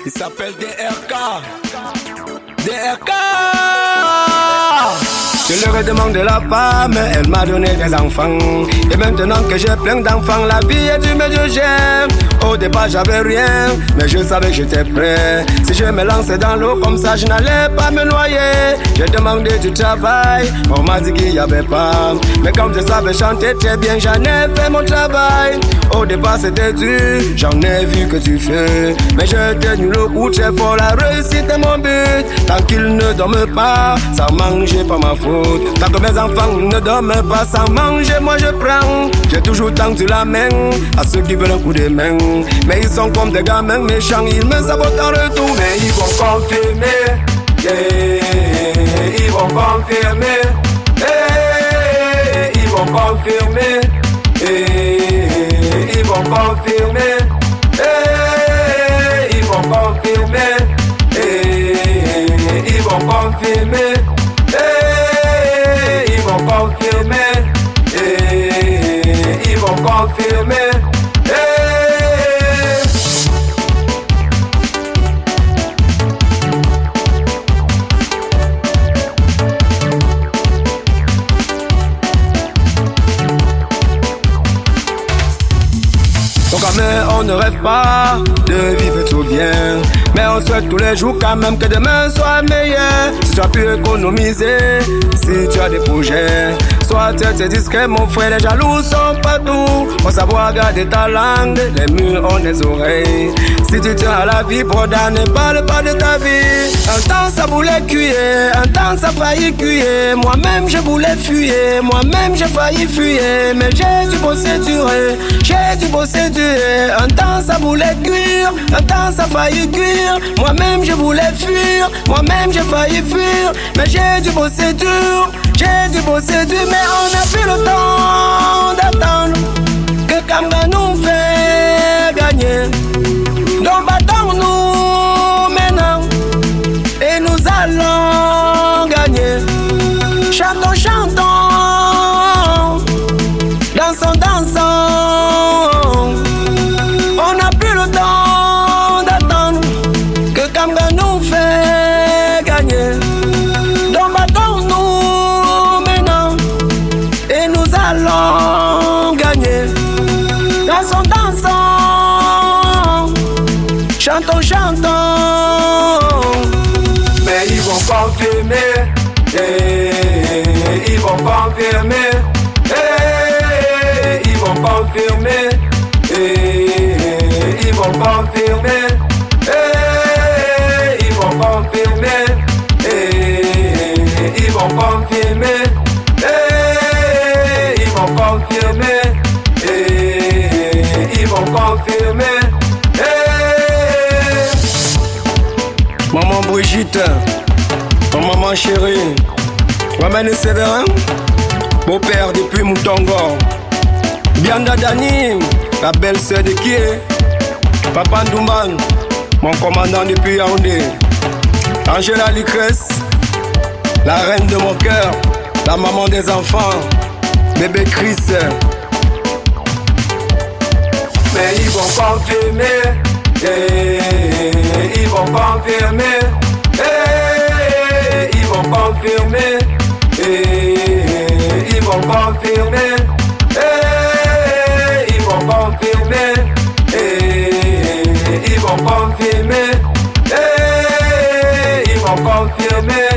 Il s'appelle DRK. DRK. Je leur ai demandé la femme, elle m'a donné des enfants. Et maintenant que j'ai plein d'enfants, la vie est du mieux j'aime. Au départ j'avais rien, mais je savais que j'étais prêt. Si je me lançais dans l'eau comme ça, je n'allais pas me noyer. J'ai demandé du travail, on m'a dit qu'il n'y avait pas. Mais comme je savais chanter très bien, j'en ai fait mon travail. Au départ c'était dur, j'en ai vu que tu fais. Mais j'ai tenu le coup très fort, la réussite est mon but. Tant qu'ils ne dorment pas, sans manger pas ma faute. Tant que mes enfants ne dorment pas sans manger, moi je prends. J'ai toujours tendu la main à ceux qui veulent un coup de main. Mais ils sont comme des gamins méchants, ils me sabotent en retour. Mais ils vont confirmer, yeah. Ils vont confirmer, yeah. Ils vont confirmer, yeah. Ils vont confirmer, yeah. Ils vont confirmer, yeah. Ils vont confirmer, yeah. Ils vont confirmer, yeah. Ils vont confirmer. Mais on ne rêve pas de vivre tout bien. Mais on souhaite tous les jours quand même que demain soit meilleur. Si tu as pu économiser, si tu as des projets, sois tête et discret mon frère, les jaloux sont partout. Faut savoir garder ta langue, les murs ont des oreilles. Si tu tiens à la vie, broda, ne parle pas de ta vie. Un temps ça voulait cuire, un temps ça failli cuire. Moi-même je voulais fuir, moi-même j'ai failli fuir. Mais j'ai dû bosser durer, j'ai dû bosser durer. Un temps ça voulait cuire, un temps ça failli cuire. Moi-même je voulais fuir, moi-même j'ai failli fuir. Mais j'ai dû bosser dur, j'ai dû bosser dur. Mais on a plus le temps d'attendre que Kamba nous fait gagner. Donc battons-nous maintenant et nous allons gagner. Chantons, chantons, dansons, dansons. On n'a plus le temps d'attendre que Kamba nous fait gagner. Donc battons-nous maintenant et nous allons gagner. Dansons, dansons, chantons, chantons. Mais ils vont confirmer, ils vont confirmer, ils vont confirmer, ils vont confirmer, ils vont confirmer, ils vont confirmer, ils vont confirmer, ils vont confirmer. Maman Brigitte, maman chérie, Maman Séverin, beau-père depuis Moutongo, Bianda Dani, la belle-sœur de Kié, Papa Ndouman, mon commandant depuis Yaoundé, Angela Lucrèce, la reine de mon cœur, la maman des enfants, bébé Chris. Mais ils vont confirmer, ils vont confirmer, ils vont confirmer, ils vont confirmer, ils vont confirmer, ils vont confirmer, ils vont confirmer.